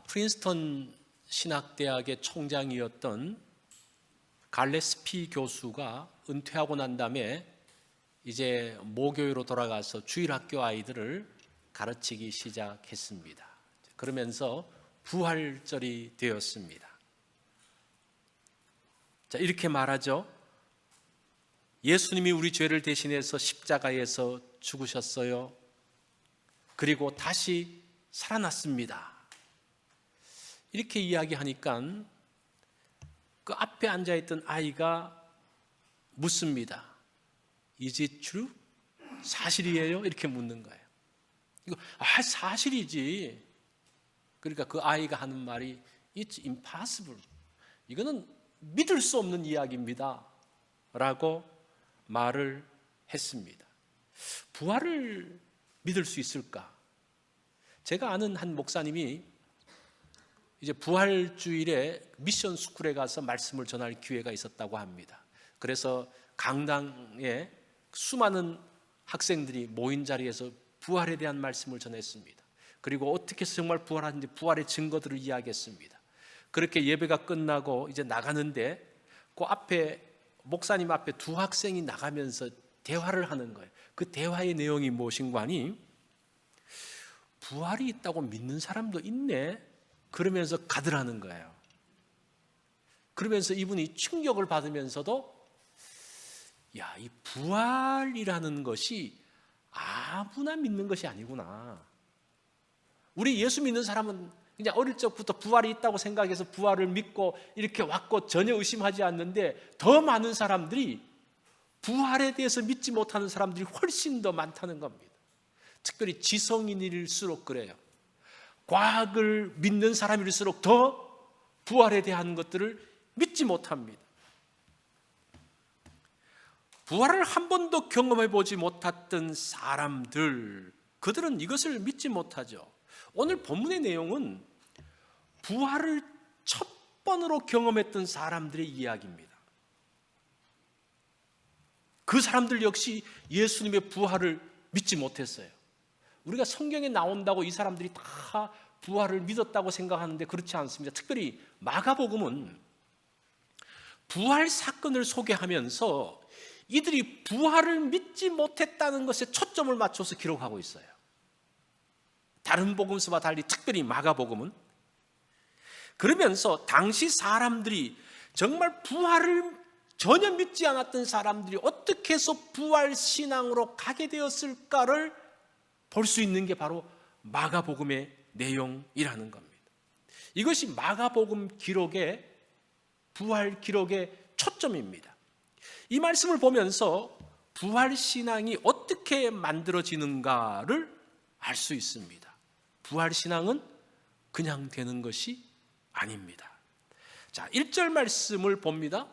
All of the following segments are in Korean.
프린스턴 신학대학의 총장이었던 갈레스피 교수가 은퇴하고 난 다음에 이제 모교회로 돌아가서 주일학교 아이들을 가르치기 시작했습니다. 그러면서 부활절이 되었습니다. 자, 이렇게 말하죠. 예수님이 우리 죄를 대신해서 십자가에서 죽으셨어요. 그리고 다시 살아났습니다. 이렇게 이야기하니까 그 앞에 앉아있던 아이가 묻습니다. Is it true? 사실이에요? 이렇게 묻는 거예요. 이거 사실이지. 그러니까 그 아이가 하는 말이 It's impossible. 이거는 믿을 수 없는 이야기입니다. 라고 말을 했습니다. 부활을 믿을 수 있을까? 제가 아는 한 목사님이 이제 부활주일에 미션 스쿨에 가서 말씀을 전할 기회가 있었다고 합니다. 그래서 강당에 수많은 학생들이 모인 자리에서 부활에 대한 말씀을 전했습니다. 그리고 어떻게 해서 정말 부활하는지 부활의 증거들을 이야기했습니다. 그렇게 예배가 끝나고 이제 나가는데 그 앞에 목사님 앞에 두 학생이 나가면서 대화를 하는 거예요. 그 대화의 내용이 무엇인가 하니 부활이 있다고 믿는 사람도 있네. 그러면서 가더라는 거예요. 그러면서 이분이 충격을 받으면서도 야, 이 부활이라는 것이 아무나 믿는 것이 아니구나. 우리 예수 믿는 사람은 그냥 어릴 적부터 부활이 있다고 생각해서 부활을 믿고 이렇게 왔고 전혀 의심하지 않는데 더 많은 사람들이 부활에 대해서 믿지 못하는 사람들이 훨씬 더 많다는 겁니다. 특별히 지성인일수록 그래요. 과학을 믿는 사람일수록 더 부활에 대한 것들을 믿지 못합니다. 부활을 한 번도 경험해 보지 못했던 사람들, 그들은 이것을 믿지 못하죠. 오늘 본문의 내용은 부활을 첫 번으로 경험했던 사람들의 이야기입니다. 그 사람들 역시 예수님의 부활을 믿지 못했어요. 우리가 성경에 나온다고 이 사람들이 다 부활을 믿었다고 생각하는데 그렇지 않습니다. 특별히 마가복음은 부활 사건을 소개하면서 이들이 부활을 믿지 못했다는 것에 초점을 맞춰서 기록하고 있어요. 다른 복음서와 달리 특별히 마가복음은 그러면서 당시 사람들이 정말 부활을 전혀 믿지 않았던 사람들이 어떻게 해서 부활 신앙으로 가게 되었을까를 볼 수 있는 게 바로 마가복음의 내용이라는 겁니다. 이것이 마가복음 기록의 부활 기록의 초점입니다. 이 말씀을 보면서 부활 신앙이 어떻게 만들어지는가를 알 수 있습니다. 부활 신앙은 그냥 되는 것이 아닙니다. 자, 1절 말씀을 봅니다.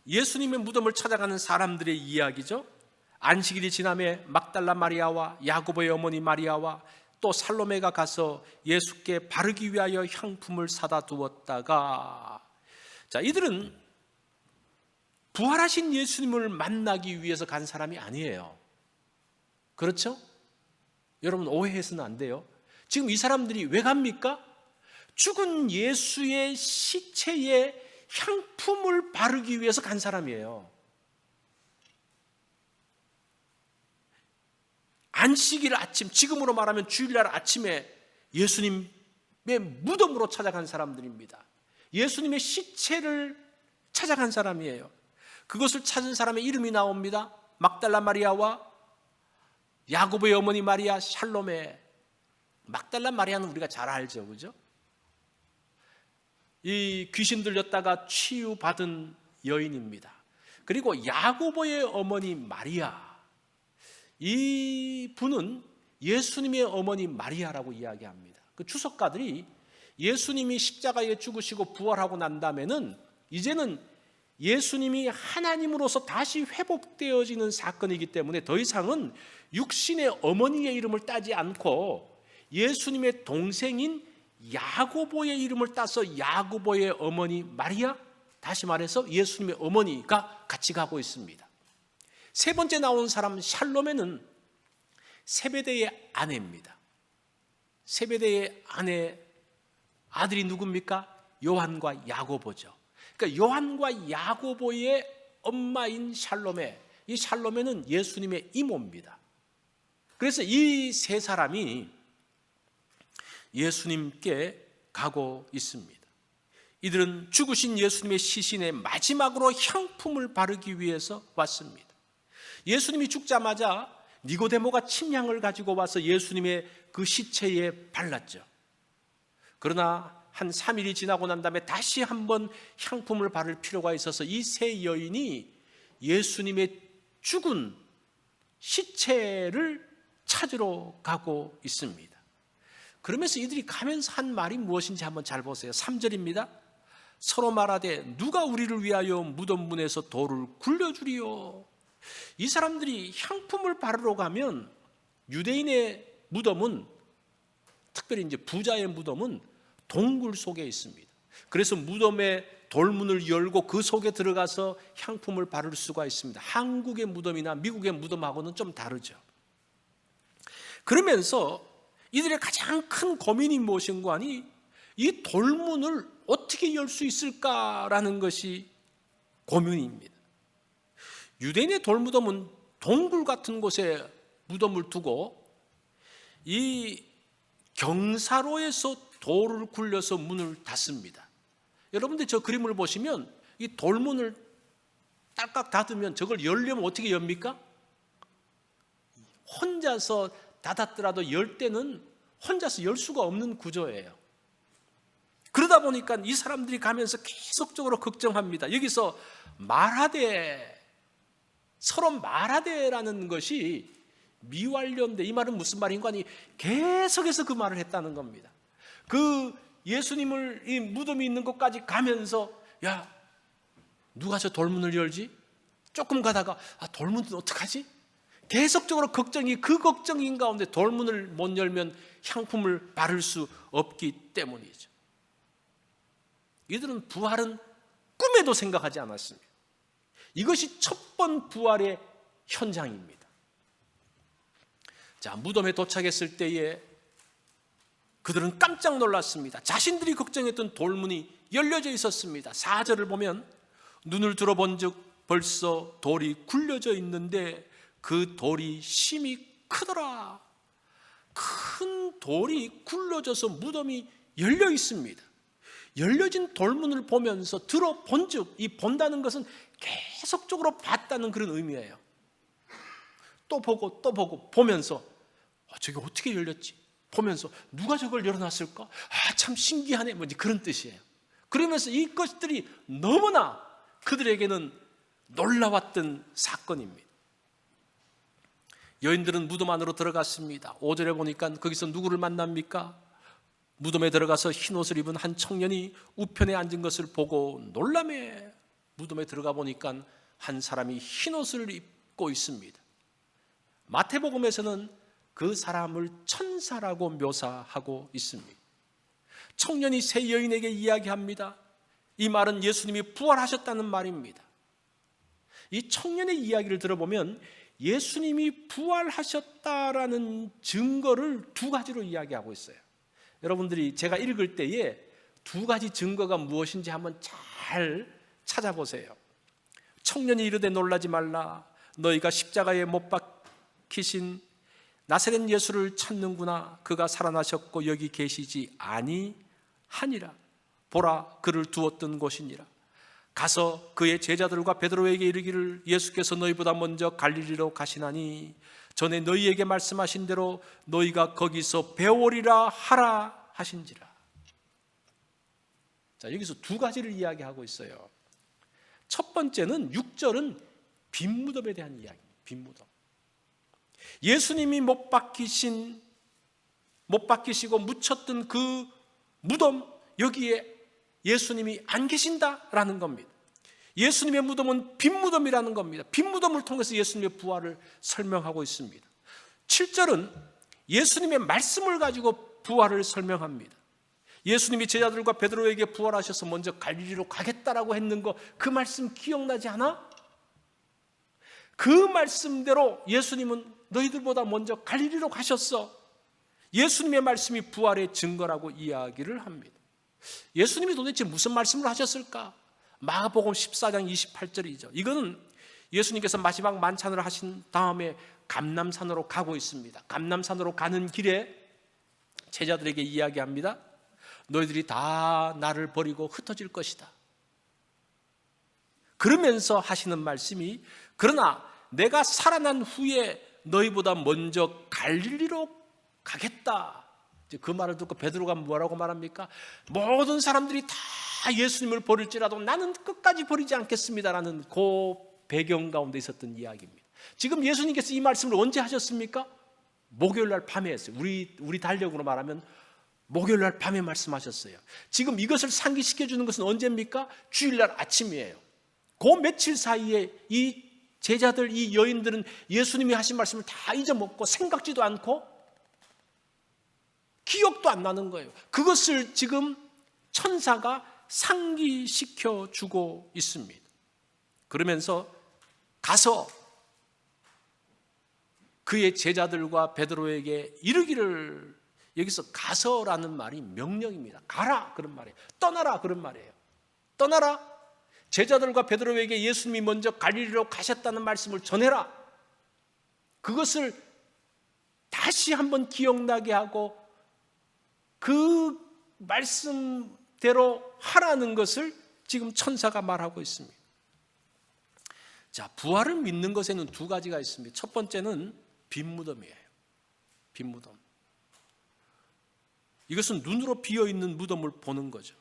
예수님의 무덤을 찾아가는 사람들의 이야기죠. 안식일이 지남에 막달라 마리아와 야고보의 어머니 마리아와 또 살로메가 가서 예수께 바르기 위하여 향품을 사다 두었다가, 자, 이들은 부활하신 예수님을 만나기 위해서 간 사람이 아니에요. 그렇죠? 여러분 오해해서는 안 돼요. 지금 이 사람들이 왜 갑니까? 죽은 예수의 시체에 향품을 바르기 위해서 간 사람이에요. 안식일 아침, 지금으로 말하면 주일날 아침에 예수님의 무덤으로 찾아간 사람들입니다. 예수님의 시체를 찾아간 사람이에요. 그것을 찾은 사람의 이름이 나옵니다. 막달라 마리아와 야고보의 어머니 마리아, 살로메. 막달라 마리아는 우리가 잘 알죠, 그죠? 이 귀신 들렸다가 치유받은 여인입니다. 그리고 야고보의 어머니 마리아, 이 분은 예수님의 어머니 마리아라고 이야기합니다. 그 추석가들이 예수님이 십자가에 죽으시고 부활하고 난 다음에는 이제는 예수님이 하나님으로서 다시 회복되어지는 사건이기 때문에 더 이상은 육신의 어머니의 이름을 따지 않고 예수님의 동생인 야고보의 이름을 따서 야고보의 어머니 마리아, 다시 말해서 예수님의 어머니가 같이 가고 있습니다. 세 번째 나온 사람 샬로메는 세베대의 아내입니다. 세베대의 아들이 누굽니까? 요한과 야고보죠. 그러니까 요한과 야고보의 엄마인 샬로메, 이 샬로메는 예수님의 이모입니다. 그래서 이 세 사람이 예수님께 가고 있습니다. 이들은 죽으신 예수님의 시신에 마지막으로 향품을 바르기 위해서 왔습니다. 예수님이 죽자마자 니고데모가 침향을 가지고 와서 예수님의 그 시체에 발랐죠. 그러나 한 3일이 지나고 난 다음에 다시 한번 향품을 바를 필요가 있어서 이 세 여인이 예수님의 죽은 시체를 찾으러 가고 있습니다. 그러면서 이들이 가면서 한 말이 무엇인지 한번 잘 보세요. 3절입니다. 서로 말하되 누가 우리를 위하여 무덤 문에서 돌을 굴려주리요. 이 사람들이 향품을 바르러 가면 유대인의 무덤은, 특별히 이제 부자의 무덤은 동굴 속에 있습니다. 그래서 무덤의 돌문을 열고 그 속에 들어가서 향품을 바를 수가 있습니다. 한국의 무덤이나 미국의 무덤하고는 좀 다르죠. 그러면서 이들의 가장 큰 고민이 무엇인가 하니 이 돌문을 어떻게 열 수 있을까라는 것이 고민입니다. 유대인의 돌무덤은 동굴 같은 곳에 무덤을 두고 이 경사로에서 돌을 굴려서 문을 닫습니다. 여러분들 저 그림을 보시면 이 돌문을 딸깍 닫으면 저걸 열려면 어떻게 엽니까? 혼자서 닫았더라도 열 때는 혼자서 열 수가 없는 구조예요. 그러다 보니까 이 사람들이 가면서 계속적으로 걱정합니다. 여기서 서로 말하되라는 것이 미완료인데 이 말은 무슨 말인가 하니 계속해서 그 말을 했다는 겁니다. 그 예수님을 이 무덤이 있는 곳까지 가면서 야, 누가 저 돌문을 열지? 조금 가다가 돌문은 어떡하지? 계속적으로 그 걱정인 가운데 돌문을 못 열면 향품을 바를 수 없기 때문이죠. 이들은 부활은 꿈에도 생각하지 않았습니다. 이것이 첫 번 부활의 현장입니다. 자, 무덤에 도착했을 때에 그들은 깜짝 놀랐습니다. 자신들이 걱정했던 돌문이 열려져 있었습니다. 4절을 보면 눈을 들어본 즉 벌써 돌이 굴려져 있는데 그 돌이 심히 크더라. 큰 돌이 굴러져서 무덤이 열려 있습니다. 열려진 돌문을 보면서 들어본 즉, 이 본다는 것은 계속적으로 봤다는 그런 의미예요. 또 보고 또 보고 보면서 저게 어떻게 열렸지? 보면서 누가 저걸 열어놨을까? 참 신기하네. 뭔지 그런 뜻이에요. 그러면서 이것들이 너무나 그들에게는 놀라웠던 사건입니다. 여인들은 무덤 안으로 들어갔습니다. 5절에 보니까 거기서 누구를 만납니까? 무덤에 들어가서 흰옷을 입은 한 청년이 우편에 앉은 것을 보고 놀라매 무덤에 들어가 보니까 한 사람이 흰옷을 입고 있습니다. 마태복음에서는 그 사람을 천사라고 묘사하고 있습니다. 청년이 세 여인에게 이야기합니다. 이 말은 예수님이 부활하셨다는 말입니다. 이 청년의 이야기를 들어보면 예수님이 부활하셨다라는 증거를 두 가지로 이야기하고 있어요. 여러분들이 제가 읽을 때에 두 가지 증거가 무엇인지 한번 잘 찾아보세요. 청년이 이르되 놀라지 말라. 너희가 십자가에 못 박히신 나사렛 예수를 찾는구나. 그가 살아나셨고 여기 계시지 아니하니라. 보라, 그를 두었던 곳이니라. 가서 그의 제자들과 베드로에게 이르기를 예수께서 너희보다 먼저 갈릴리로 가시나니 전에 너희에게 말씀하신 대로 너희가 거기서 배우리라 하라 하신지라. 자, 여기서 두 가지를 이야기하고 있어요. 첫 번째는 6절은 빈 무덤에 대한 이야기입니다. 빈 무덤. 예수님이 못 박히시고 묻혔던 그 무덤, 여기에 예수님이 안 계신다라는 겁니다. 예수님의 무덤은 빈 무덤이라는 겁니다. 빈 무덤을 통해서 예수님의 부활을 설명하고 있습니다. 7절은 예수님의 말씀을 가지고 부활을 설명합니다. 예수님이 제자들과 베드로에게 부활하셔서 먼저 갈릴리로 가겠다라고 했는 거, 그 말씀 기억나지 않아? 그 말씀대로 예수님은 너희들보다 먼저 갈릴리로 가셨어. 예수님의 말씀이 부활의 증거라고 이야기를 합니다. 예수님이 도대체 무슨 말씀을 하셨을까? 마가복음 14장 28절이죠. 이거는 예수님께서 마지막 만찬을 하신 다음에 감람산으로 가고 있습니다. 감람산으로 가는 길에 제자들에게 이야기합니다. 너희들이 다 나를 버리고 흩어질 것이다. 그러면서 하시는 말씀이 그러나 내가 살아난 후에 너희보다 먼저 갈릴리로 가겠다. 그 말을 듣고 베드로가 뭐라고 말합니까? 모든 사람들이 다 예수님을 버릴지라도 나는 끝까지 버리지 않겠습니다라는 그 배경 가운데 있었던 이야기입니다. 지금 예수님께서 이 말씀을 언제 하셨습니까? 목요일 날 밤에 했어요. 우리 달력으로 말하면 목요일 날 밤에 말씀하셨어요. 지금 이것을 상기시켜 주는 것은 언제입니까? 주일 날 아침이에요. 그 며칠 사이에 이 제자들, 이 여인들은 예수님이 하신 말씀을 다 잊어먹고 생각지도 않고 기억도 안 나는 거예요. 그것을 지금 천사가 상기시켜 주고 있습니다. 그러면서 가서 그의 제자들과 베드로에게 이르기를, 여기서 가서라는 말이 명령입니다. 가라 그런 말이에요. 떠나라 그런 말이에요. 떠나라. 제자들과 베드로에게 예수님이 먼저 갈릴리로 가셨다는 말씀을 전해라. 그것을 다시 한번 기억나게 하고 그 말씀대로 하라는 것을 지금 천사가 말하고 있습니다. 자, 부활을 믿는 것에는 두 가지가 있습니다. 첫 번째는 빈무덤이에요. 빈무덤. 이것은 눈으로 비어있는 무덤을 보는 거죠.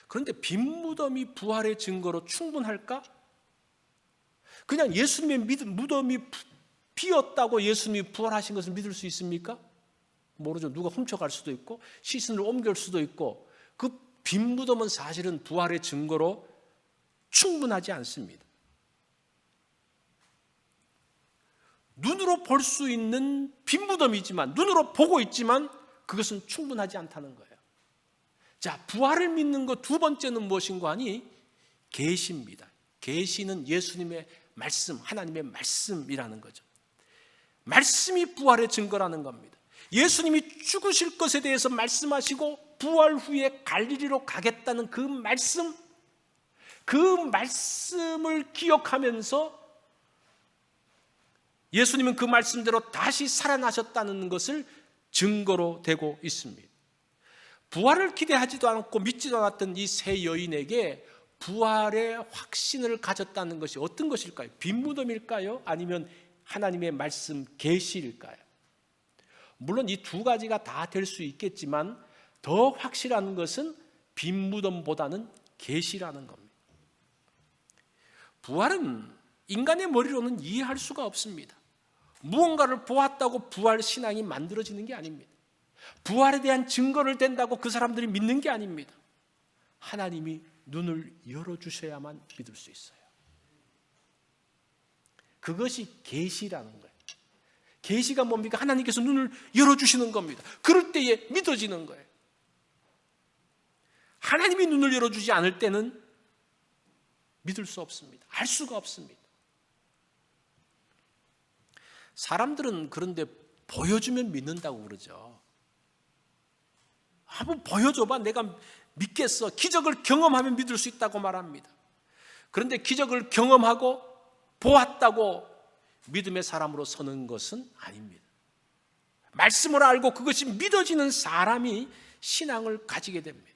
그런데 빈무덤이 부활의 증거로 충분할까? 그냥 예수님의 무덤이 비었다고 예수님이 부활하신 것을 믿을 수 있습니까? 모르죠. 누가 훔쳐갈 수도 있고 시신을 옮길 수도 있고 그 빈무덤은 사실은 부활의 증거로 충분하지 않습니다. 눈으로 볼 수 있는 빈무덤이지만, 눈으로 보고 있지만 그것은 충분하지 않다는 거예요. 자, 부활을 믿는 것 두 번째는 무엇인가 하니 계시입니다. 계시는 예수님의 말씀, 하나님의 말씀이라는 거죠. 말씀이 부활의 증거라는 겁니다. 예수님이 죽으실 것에 대해서 말씀하시고 부활 후에 갈릴리로 가겠다는 그 말씀을 기억하면서 예수님은 그 말씀대로 다시 살아나셨다는 것을 증거로 되고 있습니다. 부활을 기대하지도 않고 믿지도 않았던 이 세 여인에게 부활의 확신을 가졌다는 것이 어떤 것일까요? 빈무덤일까요? 아니면 하나님의 말씀 계시일까요? 물론 이 두 가지가 다 될 수 있겠지만 더 확실한 것은 빈무덤보다는 계시라는 겁니다. 부활은 인간의 머리로는 이해할 수가 없습니다. 무언가를 보았다고 부활 신앙이 만들어지는 게 아닙니다. 부활에 대한 증거를 댄다고 그 사람들이 믿는 게 아닙니다. 하나님이 눈을 열어주셔야만 믿을 수 있어요. 그것이 계시라는 거예요. 계시가 뭡니까? 하나님께서 눈을 열어주시는 겁니다. 그럴 때에 믿어지는 거예요. 하나님이 눈을 열어주지 않을 때는 믿을 수 없습니다. 알 수가 없습니다. 사람들은 그런데 보여주면 믿는다고 그러죠. 한번 보여줘봐, 내가 믿겠어. 기적을 경험하면 믿을 수 있다고 말합니다. 그런데 기적을 경험하고 보았다고 믿음의 사람으로 서는 것은 아닙니다. 말씀을 알고 그것이 믿어지는 사람이 신앙을 가지게 됩니다.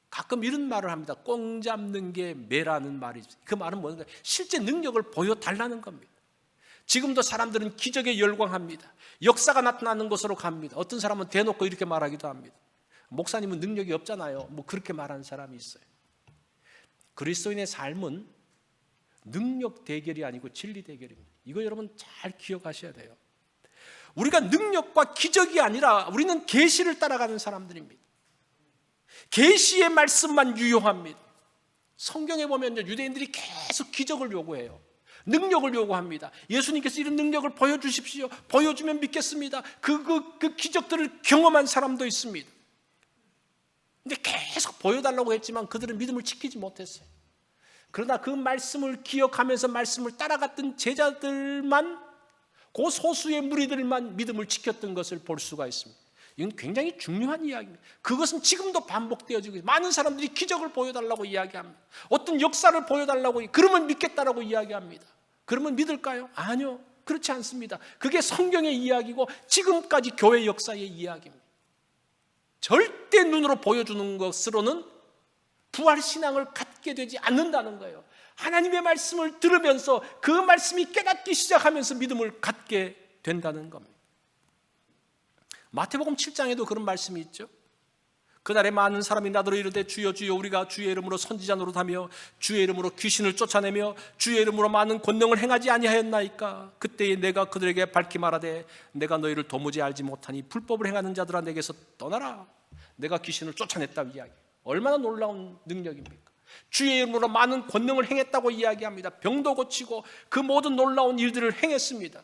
가끔 이런 말을 합니다. 꽁 잡는 게 매라는 말이 있어요. 그 말은 뭔가 실제 능력을 보여달라는 겁니다. 지금도 사람들은 기적에 열광합니다. 역사가 나타나는 곳으로 갑니다. 어떤 사람은 대놓고 이렇게 말하기도 합니다. 목사님은 능력이 없잖아요. 뭐 그렇게 말하는 사람이 있어요. 그리스도인의 삶은 능력 대결이 아니고 진리 대결입니다. 이거 여러분 잘 기억하셔야 돼요. 우리가 능력과 기적이 아니라 우리는 계시를 따라가는 사람들입니다. 계시의 말씀만 유효합니다. 성경에 보면 유대인들이 계속 기적을 요구해요. 능력을 요구합니다. 예수님께서 이런 능력을 보여주십시오. 보여주면 믿겠습니다. 그 기적들을 경험한 사람도 있습니다. 근데 계속 보여달라고 했지만 그들은 믿음을 지키지 못했어요. 그러나 그 말씀을 기억하면서 말씀을 따라갔던 제자들만 그 소수의 무리들만 믿음을 지켰던 것을 볼 수가 있습니다. 이건 굉장히 중요한 이야기입니다. 그것은 지금도 반복되어지고 있습니다. 많은 사람들이 기적을 보여달라고 이야기합니다. 어떤 역사를 보여달라고, 그러면 믿겠다라고 이야기합니다. 그러면 믿을까요? 아니요, 그렇지 않습니다. 그게 성경의 이야기고 지금까지 교회 역사의 이야기입니다. 절대 눈으로 보여주는 것으로는 부활신앙을 갖게 되지 않는다는 거예요. 하나님의 말씀을 들으면서 그 말씀이 깨닫기 시작하면서 믿음을 갖게 된다는 겁니다. 마태복음 7장에도 그런 말씀이 있죠. 그날에 많은 사람이 나더러 이르되 주여 주여 우리가 주의 이름으로 선지자 노릇하며 주의 이름으로 귀신을 쫓아내며 주의 이름으로 많은 권능을 행하지 아니하였나이까. 그때에 내가 그들에게 밝히 말하되 내가 너희를 도무지 알지 못하니 불법을 행하는 자들아 내게서 떠나라. 내가 귀신을 쫓아냈다 이야기. 얼마나 놀라운 능력입니까? 주의 이름으로 많은 권능을 행했다고 이야기합니다. 병도 고치고 그 모든 놀라운 일들을 행했습니다.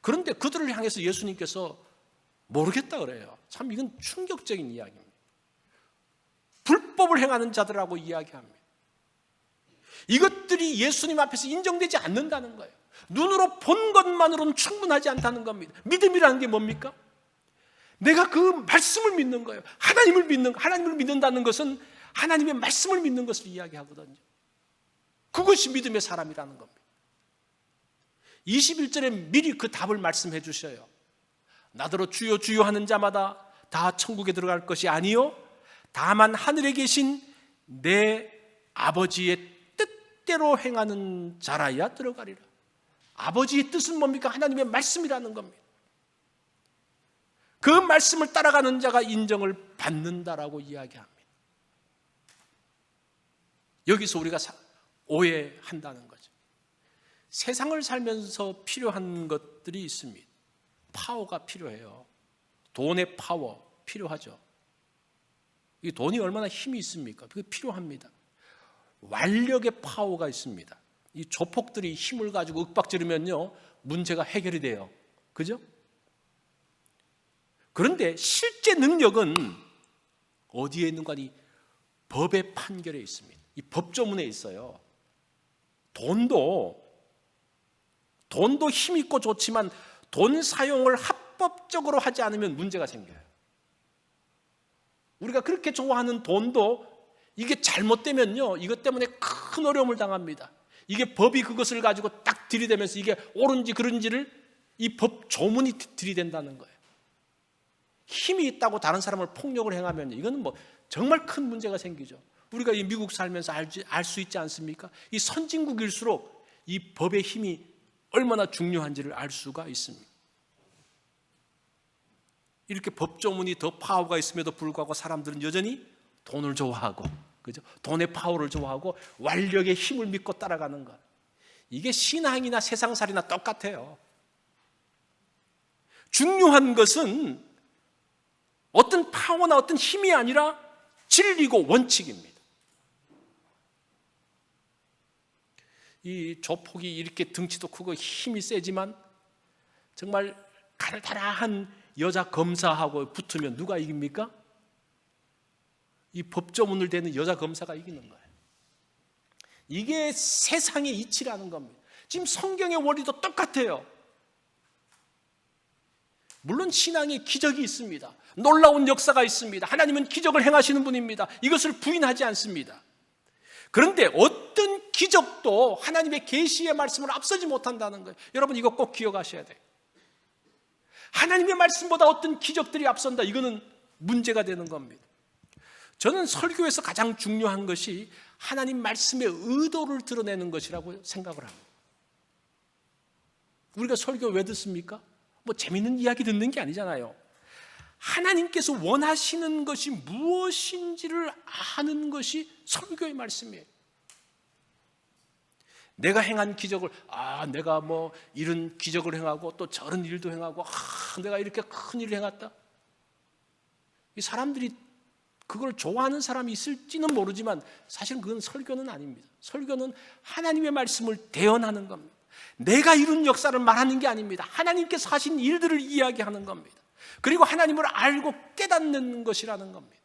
그런데 그들을 향해서 예수님께서 모르겠다 그래요. 참 이건 충격적인 이야기입니다. 불법을 행하는 자들하고 이야기합니다. 이것들이 예수님 앞에서 인정되지 않는다는 거예요. 눈으로 본 것만으로는 충분하지 않다는 겁니다. 믿음이라는 게 뭡니까? 내가 그 말씀을 믿는 거예요. 하나님을 믿는다는 것은 하나님의 말씀을 믿는 것을 이야기하거든요. 그것이 믿음의 사람이라는 겁니다. 21절에 미리 그 답을 말씀해 주셔요. 나더러 주여 주여 하는 자마다 다 천국에 들어갈 것이 아니요 다만 하늘에 계신 내 아버지의 뜻대로 행하는 자라야 들어가리라. 아버지의 뜻은 뭡니까? 하나님의 말씀이라는 겁니다. 그 말씀을 따라가는 자가 인정을 받는다라고 이야기합니다. 여기서 우리가 오해한다는 거죠. 세상을 살면서 필요한 것들이 있습니다. 파워가 필요해요. 돈의 파워 필요하죠. 이 돈이 얼마나 힘이 있습니까? 그게 필요합니다. 완력의 파워가 있습니다. 이 조폭들이 힘을 가지고 윽박지르면요 문제가 해결이 돼요. 그죠? 그런데 실제 능력은 어디에 있는가? 이 법의 판결에 있습니다. 이 법조문에 있어요. 돈도 힘 있고 좋지만 돈 사용을 합법적으로 하지 않으면 문제가 생겨요. 우리가 그렇게 좋아하는 돈도 이게 잘못되면요 이것 때문에 큰 어려움을 당합니다. 이게 법이 그것을 가지고 딱 들이대면서 이게 옳은지 그른지를 이 법 조문이 들이댄다는 거예요. 힘이 있다고 다른 사람을 폭력을 행하면 이거는 뭐 정말 큰 문제가 생기죠. 우리가 이 미국 살면서 알 수 있지 않습니까? 이 선진국일수록 이 법의 힘이 얼마나 중요한지를 알 수가 있습니다. 이렇게 법조문이 더 파워가 있음에도 불구하고 사람들은 여전히 돈을 좋아하고, 그죠? 돈의 파워를 좋아하고 완력의 힘을 믿고 따라가는 것. 이게 신앙이나 세상살이나 똑같아요. 중요한 것은 어떤 파워나 어떤 힘이 아니라 진리고 원칙입니다. 이 조폭이 이렇게 덩치도 크고 힘이 세지만 정말 가느다란 여자 검사하고 붙으면 누가 이깁니까? 이 법조문을 대는 여자 검사가 이기는 거예요. 이게 세상의 이치라는 겁니다. 지금 성경의 원리도 똑같아요. 물론 신앙에 기적이 있습니다. 놀라운 역사가 있습니다. 하나님은 기적을 행하시는 분입니다. 이것을 부인하지 않습니다. 그런데 어떤 기적도 하나님의 계시의 말씀을 앞서지 못한다는 거예요. 여러분 이거 꼭 기억하셔야 돼요. 하나님의 말씀보다 어떤 기적들이 앞선다. 이거는 문제가 되는 겁니다. 저는 설교에서 가장 중요한 것이 하나님 말씀의 의도를 드러내는 것이라고 생각을 합니다. 우리가 설교 왜 듣습니까? 뭐 재밌는 이야기 듣는 게 아니잖아요. 하나님께서 원하시는 것이 무엇인지를 아는 것이 설교의 말씀이에요. 내가 행한 기적을 내가 뭐 이런 기적을 행하고 또 저런 일도 행하고 내가 이렇게 큰 일을 행했다. 이 사람들이 그걸 좋아하는 사람이 있을지는 모르지만 사실은 그건 설교는 아닙니다. 설교는 하나님의 말씀을 대언하는 겁니다. 내가 이룬 역사를 말하는 게 아닙니다. 하나님께서 하신 일들을 이야기하는 겁니다. 그리고 하나님을 알고 깨닫는 것이라는 겁니다.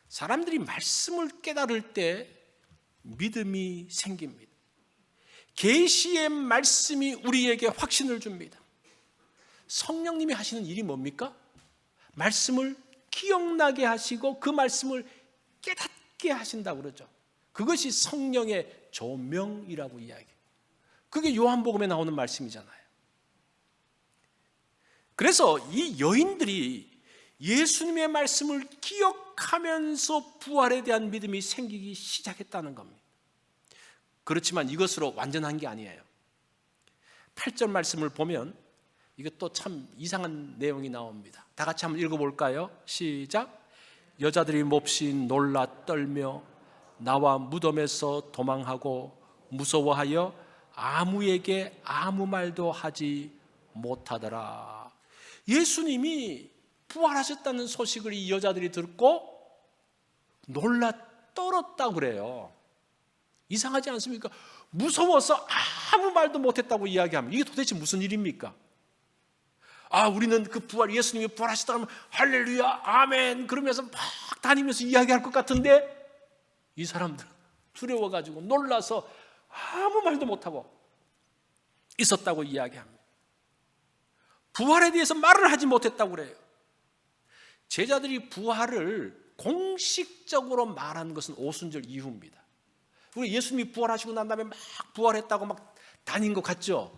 사람들이 말씀을 깨달을 때 믿음이 생깁니다. 계시의 말씀이 우리에게 확신을 줍니다. 성령님이 하시는 일이 뭡니까? 말씀을 기억나게 하시고 그 말씀을 깨닫게 하신다고 그러죠. 그것이 성령의 조명이라고 이야기해요. 그게 요한복음에 나오는 말씀이잖아요. 그래서 이 여인들이 예수님의 말씀을 기억하면서 부활에 대한 믿음이 생기기 시작했다는 겁니다. 그렇지만 이것으로 완전한 게 아니에요. 8절 말씀을 보면 이것도 참 이상한 내용이 나옵니다. 다 같이 한번 읽어볼까요? 시작. 여자들이 몹시 놀라 떨며 나와 무덤에서 도망하고 무서워하여 아무에게 아무 말도 하지 못하더라. 예수님이 부활하셨다는 소식을 이 여자들이 듣고 놀라 떨었다고 그래요. 이상하지 않습니까? 무서워서 아무 말도 못했다고 이야기하면 이게 도대체 무슨 일입니까? 우리는 그 부활, 예수님이 부활하셨다 하면 할렐루야, 아멘 그러면서 막 다니면서 이야기할 것 같은데 이 사람들은 두려워가지고 놀라서 아무 말도 못하고 있었다고 이야기합니다. 부활에 대해서 말을 하지 못했다고 그래요. 제자들이 부활을 공식적으로 말한 것은 오순절 이후입니다. 우리 예수님이 부활하시고 난 다음에 막 부활했다고 막 다닌 것 같죠?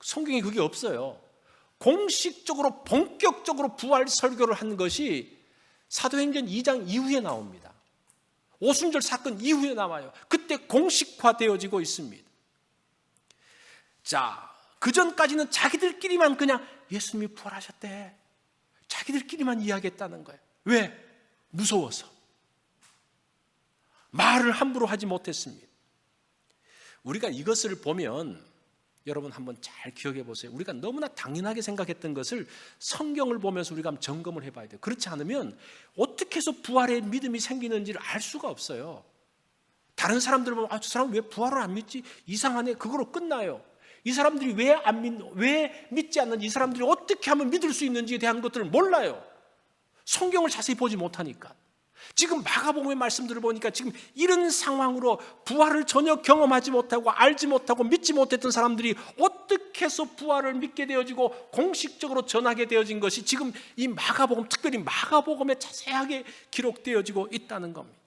성경에 그게 없어요. 공식적으로 본격적으로 부활 설교를 한 것이 사도행전 2장 이후에 나옵니다. 오순절 사건 이후에 나와요. 그때 공식화되어지고 있습니다. 자, 그 전까지는 자기들끼리만 그냥 예수님이 부활하셨대, 자기들끼리만 이야기했다는 거예요. 왜? 무서워서 말을 함부로 하지 못했습니다. 우리가 이것을 보면 여러분 한번 잘 기억해 보세요. 우리가 너무나 당연하게 생각했던 것을 성경을 보면서 우리가 한번 점검을 해봐야 돼요. 그렇지 않으면 어떻게 해서 부활의 믿음이 생기는지를 알 수가 없어요. 다른 사람들 보면 저 사람 왜 부활을 안 믿지? 이상하네. 그거로 끝나요. 이 사람들이 왜 믿지 않는지, 이 사람들이 어떻게 하면 믿을 수 있는지에 대한 것들을 몰라요. 성경을 자세히 보지 못하니까. 지금 마가복음의 말씀들을 보니까 지금 이런 상황으로 부활을 전혀 경험하지 못하고 알지 못하고 믿지 못했던 사람들이 어떻게 해서 부활을 믿게 되어지고 공식적으로 전하게 되어진 것이 지금 이 마가복음, 특별히 마가복음에 자세하게 기록되어지고 있다는 겁니다.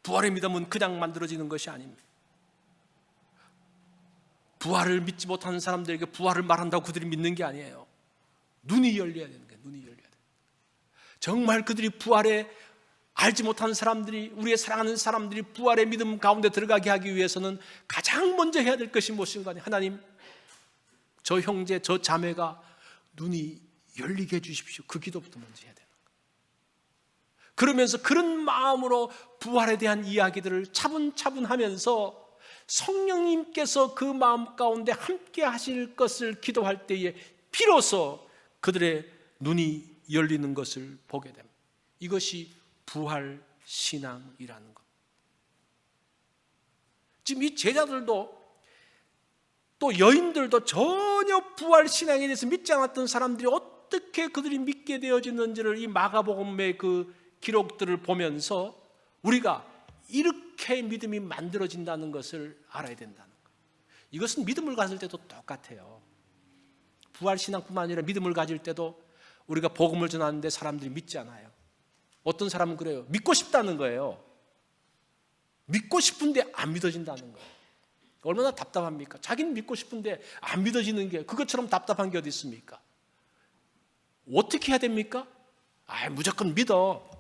부활의 믿음은 그냥 만들어지는 것이 아닙니다. 부활을 믿지 못하는 사람들에게 부활을 말한다고 그들이 믿는 게 아니에요. 눈이 열려야 되는 거예요. 눈이 열려야 돼요. 정말 그들이 부활에 알지 못하는 사람들이, 우리의 사랑하는 사람들이 부활의 믿음 가운데 들어가게 하기 위해서는 가장 먼저 해야 될 것이 무엇인가? 하나님, 저 형제, 저 자매가 눈이 열리게 해주십시오. 그 기도부터 먼저 해야 되는 거예요. 그러면서 그런 마음으로 부활에 대한 이야기들을 차분차분 하면서 성령님께서 그 마음 가운데 함께 하실 것을 기도할 때에 비로소 그들의 눈이 열리는 것을 보게 됩니다. 이것이 부활 신앙이라는 것. 지금 이 제자들도 또 여인들도 전혀 부활 신앙에 대해서 믿지 않았던 사람들이 어떻게 그들이 믿게 되어지는지를 이 마가복음의 그 기록들을 보면서 우리가 이렇게 믿음이 만들어진다는 것을 알아야 된다는 거예요. 이것은 믿음을 가질 때도 똑같아요. 부활 신앙뿐만 아니라 믿음을 가질 때도 우리가 복음을 전하는데 사람들이 믿지 않아요. 어떤 사람은 그래요. 믿고 싶다는 거예요. 믿고 싶은데 안 믿어진다는 거예요. 얼마나 답답합니까? 자기는 믿고 싶은데 안 믿어지는 게 그것처럼 답답한 게 어디 있습니까? 어떻게 해야 됩니까? 무조건 믿어.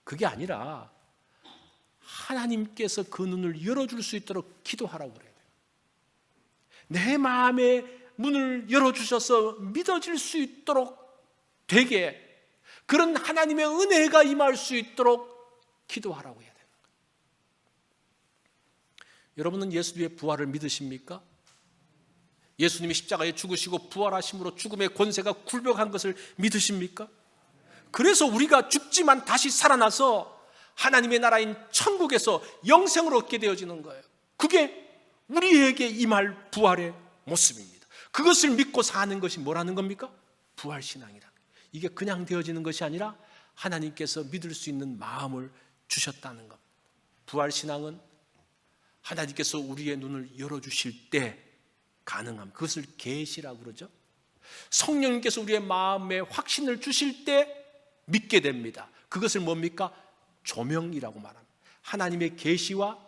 그게 아니라 하나님께서 그 눈을 열어줄 수 있도록 기도하라고 그래요. 내 마음의 문을 열어주셔서 믿어질 수 있도록 되게 그런 하나님의 은혜가 임할 수 있도록 기도하라고 해야 되는 거예요. 여러분은 예수님의 부활을 믿으십니까? 예수님이 십자가에 죽으시고 부활하심으로 죽음의 권세가 굴복한 것을 믿으십니까? 그래서 우리가 죽지만 다시 살아나서 하나님의 나라인 천국에서 영생을 얻게 되어지는 거예요. 그게 우리에게 임할 부활의 모습입니다. 그것을 믿고 사는 것이 뭐라는 겁니까? 부활신앙이라. 이게 그냥 되어지는 것이 아니라 하나님께서 믿을 수 있는 마음을 주셨다는 것. 부활신앙은 하나님께서 우리의 눈을 열어주실 때 가능함. 그것을 계시라고 그러죠. 성령님께서 우리의 마음에 확신을 주실 때 믿게 됩니다. 그것을 뭡니까? 조명이라고 말합니다. 하나님의 계시와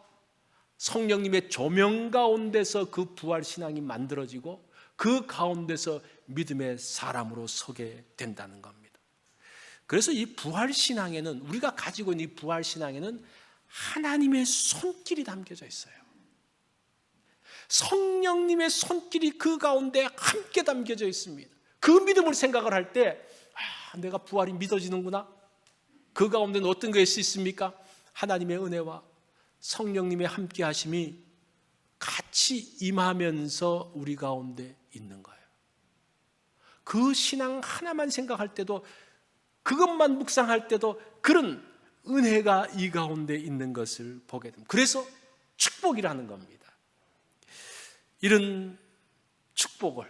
성령님의 조명 가운데서 그 부활신앙이 만들어지고 그 가운데서 믿음의 사람으로 서게 된다는 겁니다. 그래서 이 부활신앙에는, 우리가 가지고 있는 이 부활신앙에는 하나님의 손길이 담겨져 있어요. 성령님의 손길이 그 가운데 함께 담겨져 있습니다. 그 믿음을 생각을 할 때 내가 부활이 믿어지는구나. 그 가운데는 어떤 것이 있습니까? 하나님의 은혜와 성령님의 함께 하심이 같이 임하면서 우리 가운데 있는 거예요. 그 신앙 하나만 생각할 때도, 그것만 묵상할 때도 그런 은혜가 이 가운데 있는 것을 보게 됩니다. 그래서 축복이라는 겁니다. 이런 축복을,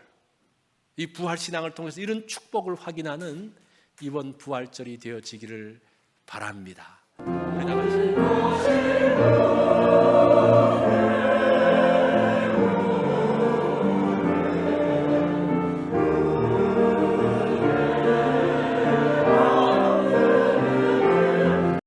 이 부활신앙을 통해서 이런 축복을 확인하는 이번 부활절이 되어지기를 바랍니다. 우리 다 같이